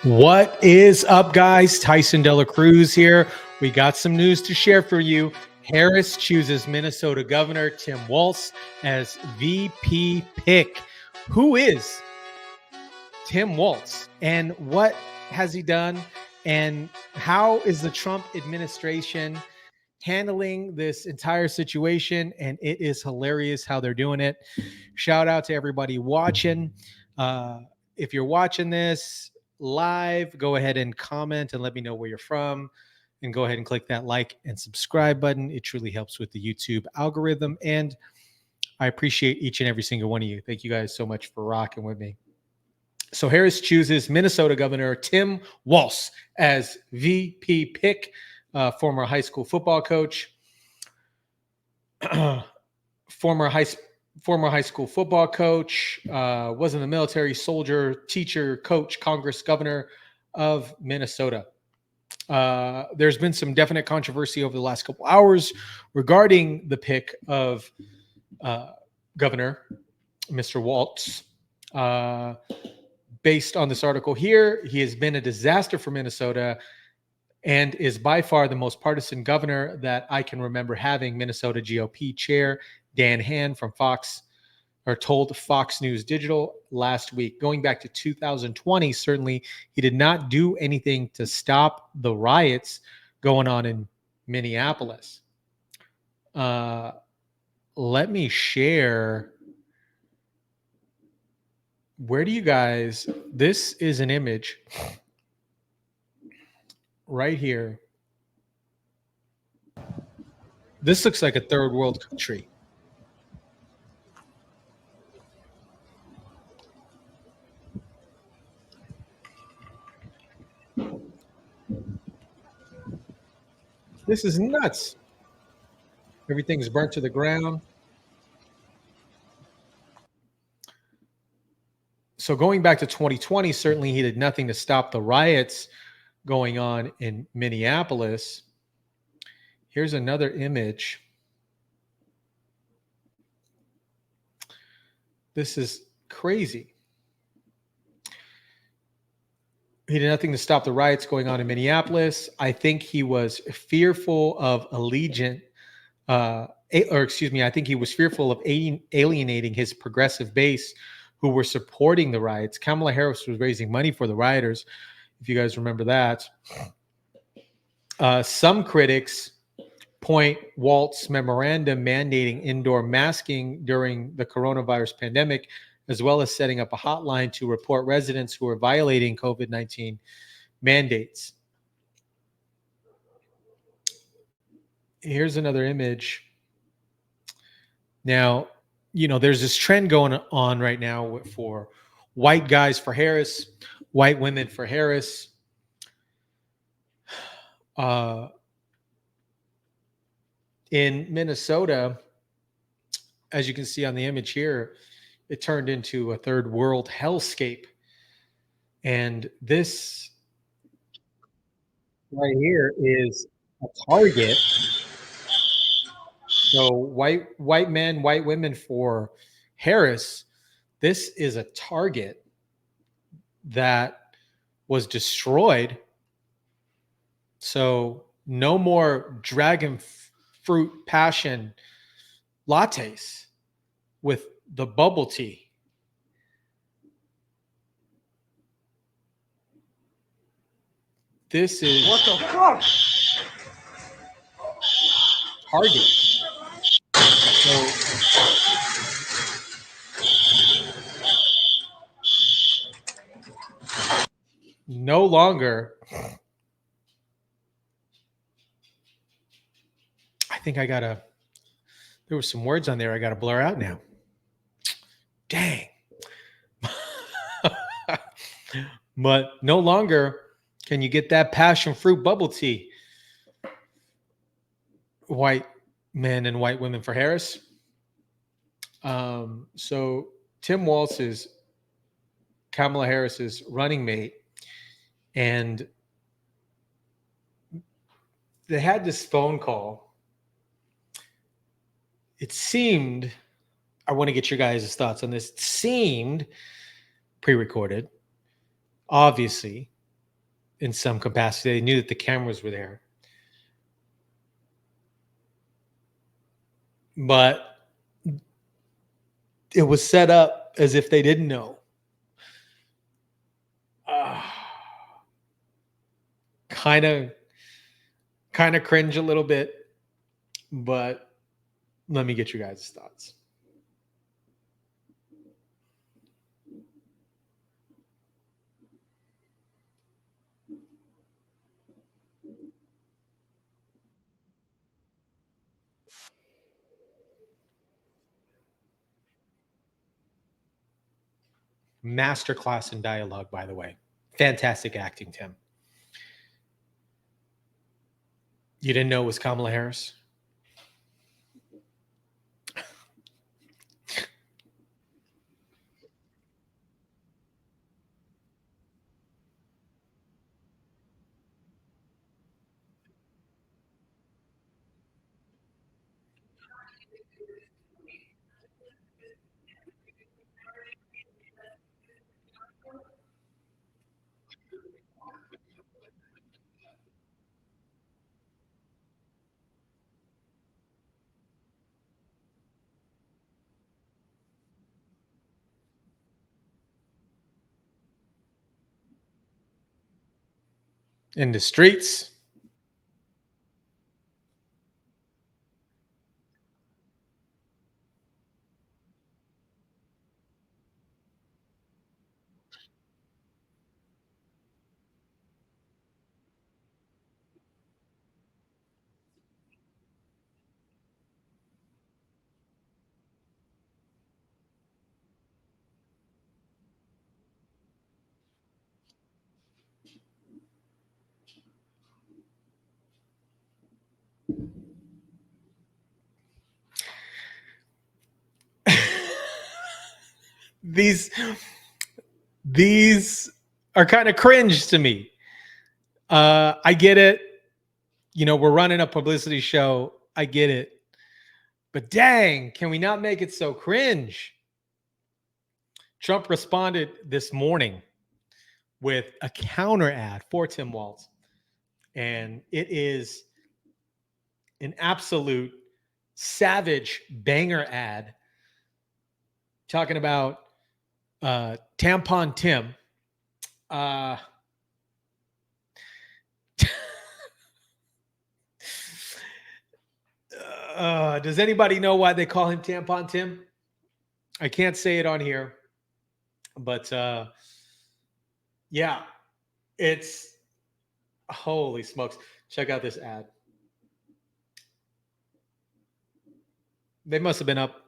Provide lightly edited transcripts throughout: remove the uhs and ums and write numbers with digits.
What is up, guys? Tyson Dela Cruz here. We got some news to share for you. Harris chooses Minnesota Governor Tim Walz as VP pick. Who is Tim Walz and what has he done? And how is the Trump administration handling this entire situation? And it is hilarious how they're doing it. Shout out to everybody watching. If you're watching this live, go ahead and comment and let me know where you're from. And go ahead and click that like and subscribe button. It truly helps with the YouTube algorithm. And I appreciate each and every single one of you. Thank you guys so much for rocking with me. So Harris chooses Minnesota Governor Tim Walz as VP pick, former high school football coach, former high school football coach, was in the military, soldier, teacher, coach, Congress, governor of Minnesota. There's been some definite controversy over the last couple hours regarding the pick of Governor Mr. Walz. Based on this article here, he has been a disaster for Minnesota and is by far the most partisan governor that I can remember having. Minnesota GOP chair Dan Hand from told Fox News Digital last week. Going back to 2020, certainly he did not do anything to stop the riots going on in Minneapolis. Let me share. Where do you guys, this is an image right here. This looks like a third world country. This is nuts. Everything's burnt to the ground. So going back to 2020, certainly he did nothing to stop the riots going on in Minneapolis. Here's another image. This is crazy. He did nothing to stop the riots going on in Minneapolis. I think he was fearful of I think he was fearful of alienating his progressive base who were supporting the riots. Kamala Harris was raising money for the rioters, if you guys remember that. Some critics point Walz's memorandum mandating indoor masking during the coronavirus pandemic, as well as setting up a hotline to report residents who are violating COVID-19 mandates. Here's another image. Now, there's this trend going on right now for white guys for Harris, white women for Harris. In Minnesota, as you can see on the image here, it turned into a third world hellscape. And this right here is a target. So white men, white women for Harris, this is a target that was destroyed. So no more dragon fruit passion lattes with the bubble tea. This is what the fuck? Target. So no longer, I think there were some words on there I got to blur out now. Dang. But no longer can you get that passion fruit bubble tea. White men and white women for Harris. So Tim Walz is Kamala Harris's running mate, and they had this phone call. It seemed, I want to get your guys' thoughts on this. It seemed pre-recorded, obviously, in some capacity. They knew that the cameras were there. But it was set up as if they didn't know. Kind of cringe a little bit, but let me get you guys' thoughts. Masterclass in dialogue, by the way. Fantastic acting, Tim. You didn't know it was Kamala Harris? In the streets? these these are kind of cringe to me. I get it. You know, we're running a publicity show. I get it. But dang, can we not make it so cringe? Trump responded this morning with a counter ad for Tim Walz. And it is an absolute savage banger ad talking about Tampon Tim. Does anybody know why they call him Tampon Tim? I can't say it on here, but yeah, it's holy smokes. Check out this ad. They must have been up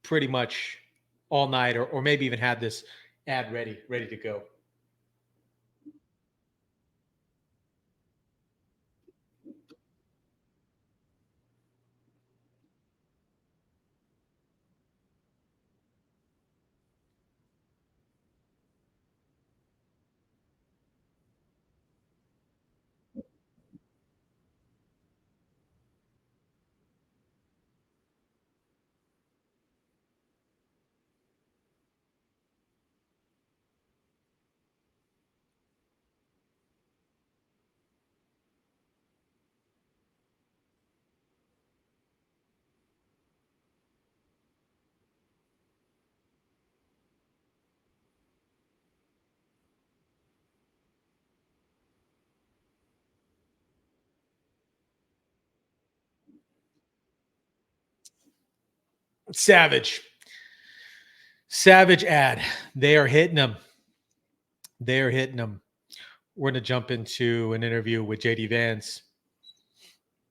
pretty much all night, or maybe even had this ad ready to go. Savage. Savage ad. They are hitting them. They are hitting them. We're going to jump into an interview with JD Vance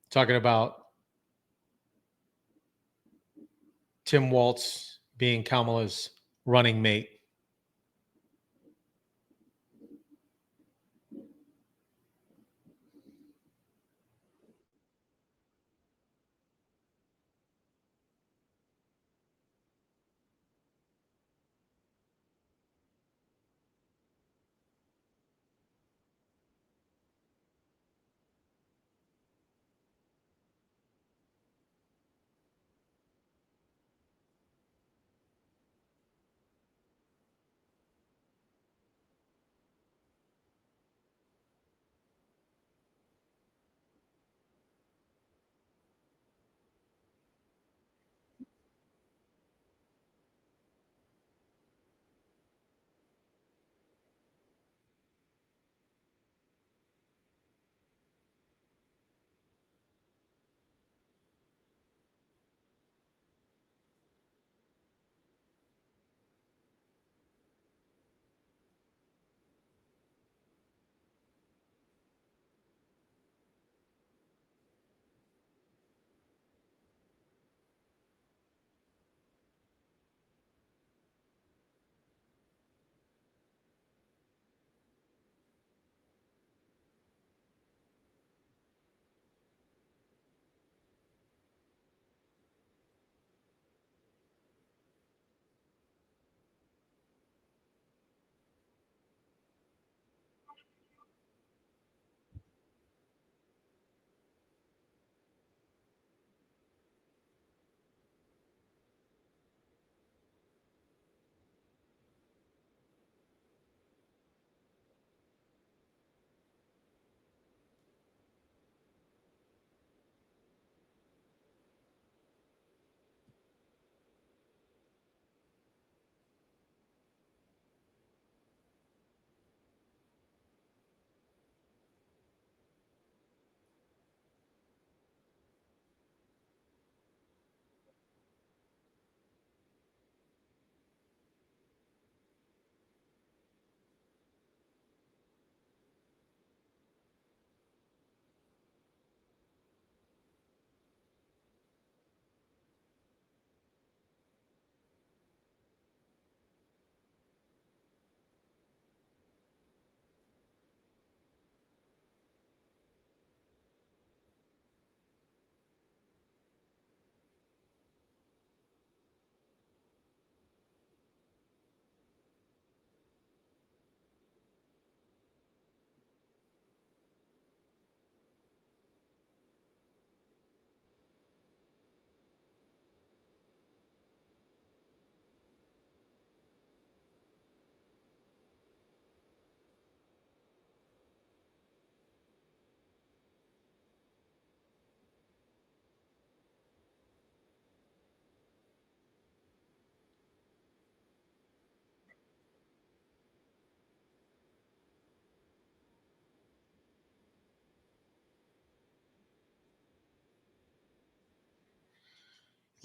talking about Tim Walz being Kamala's running mate.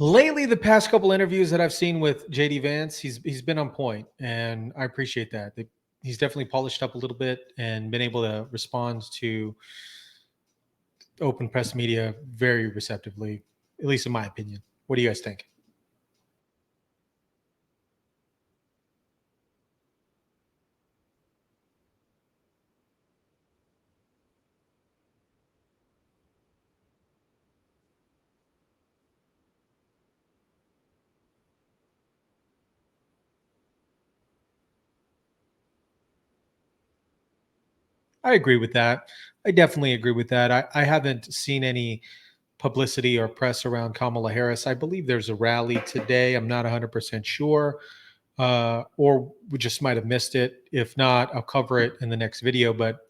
Lately, the past couple interviews that I've seen with JD Vance, he's been on point, and I appreciate that. He's definitely polished up a little bit and been able to respond to open press media very receptively, at least in my opinion. What do you guys think? I agree with that. I definitely agree with that. I haven't seen any publicity or press around Kamala Harris. I believe there's a rally today. I'm not 100% sure, or we just might have missed it. If not, I'll cover it in the next video. But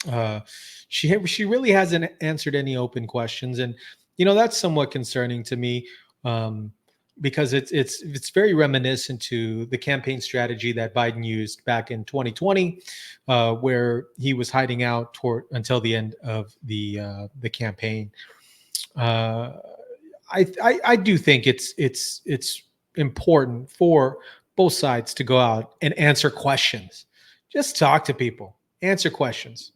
uh, she really hasn't answered any open questions, and that's somewhat concerning to me, um, because it's very reminiscent to the campaign strategy that Biden used back in 2020, where he was hiding out toward until the end of the campaign. Uh, I do think it's important for both sides to go out and answer questions. Just talk to people, answer questions.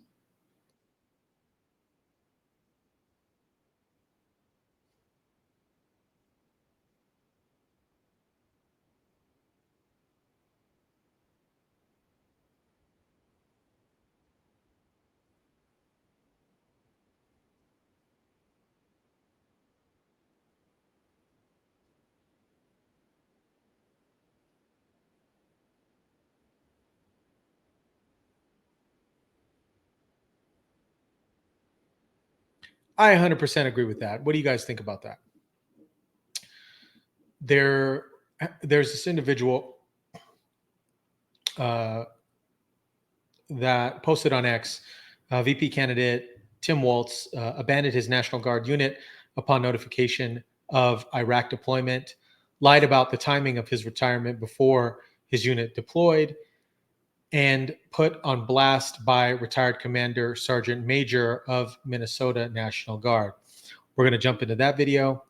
I 100% agree with that. What do you guys think about that? There, there's this individual uh, that posted on X, VP candidate Tim Walz abandoned his National Guard unit upon notification of Iraq deployment, lied about the timing of his retirement before his unit deployed, and put on blast by retired Commander Sergeant Major of Minnesota National Guard. We're going to jump into that video.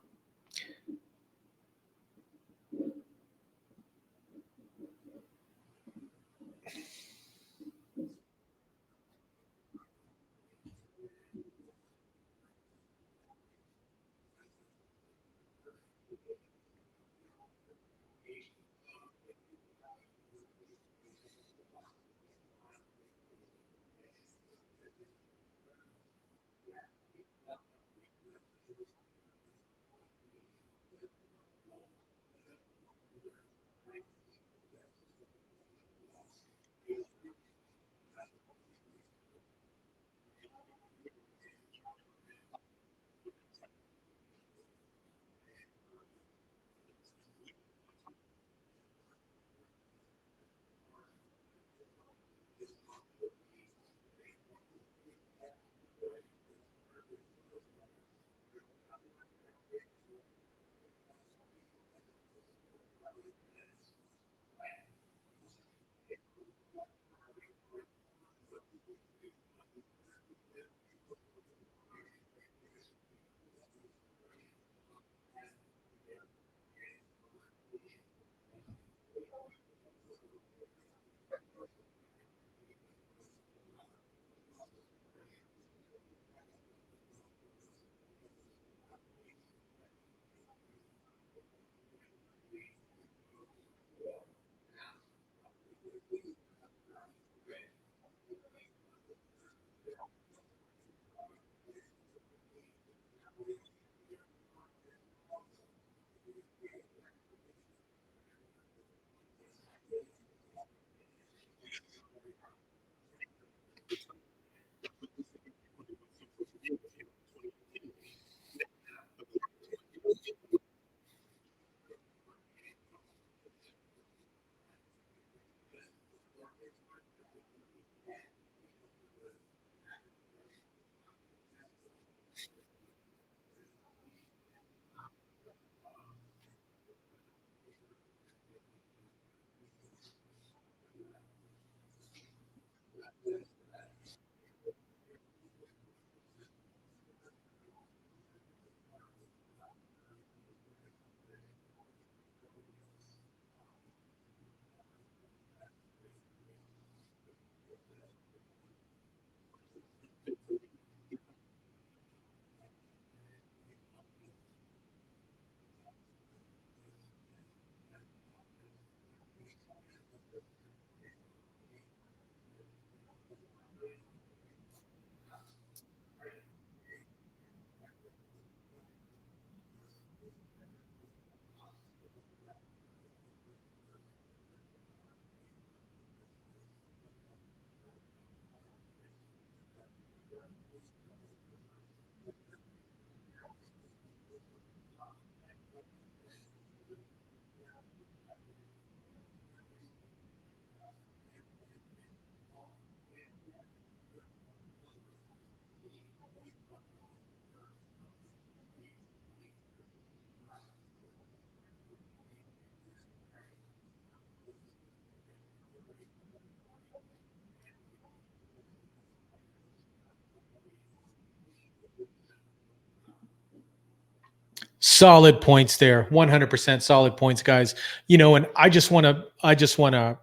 Solid points there. 100% solid points, guys. And I just want to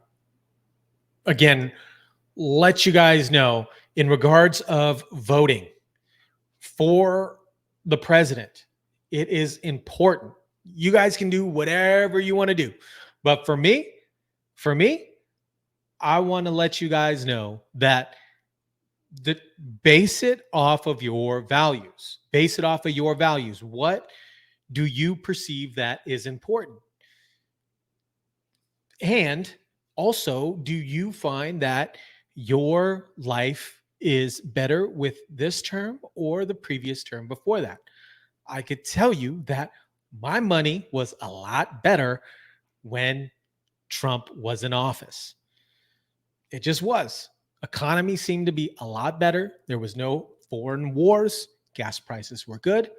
again let you guys know in regards of voting for the president, it is important. You guys can do whatever you want to do. But for me, I want to let you guys know that base it off of your values. Base it off of your values. What do you perceive that is important? And also, do you find that your life is better with this term or the previous term before that? I could tell you that my money was a lot better when Trump was in office. It just was. Economy seemed to be a lot better. There was no foreign wars. Gas prices were good.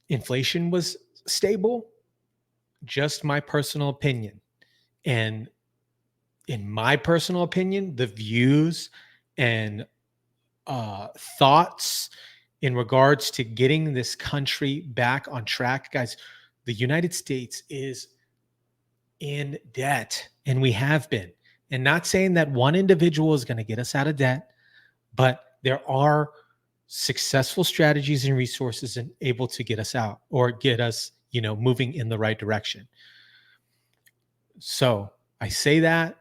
Inflation was stable. Just my personal opinion. And in my personal opinion, the views and thoughts in regards to getting this country back on track, guys, the United States is in debt, and we have been. And not saying that one individual is going to get us out of debt, but there are successful strategies and resources and able to get us out or get us, moving in the right direction. So I say that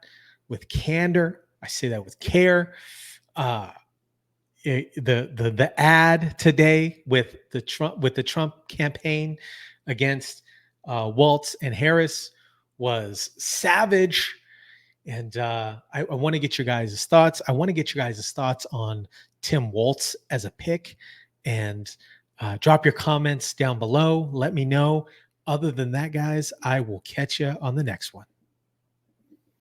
with candor. I say that with care. The ad today with the Trump campaign against Walz and Harris was savage. And I want to get your guys' thoughts. I want to get your guys' thoughts on Tim Walz as a pick, and drop your comments down below. Let me know. Other than that, guys, I will catch you on the next one.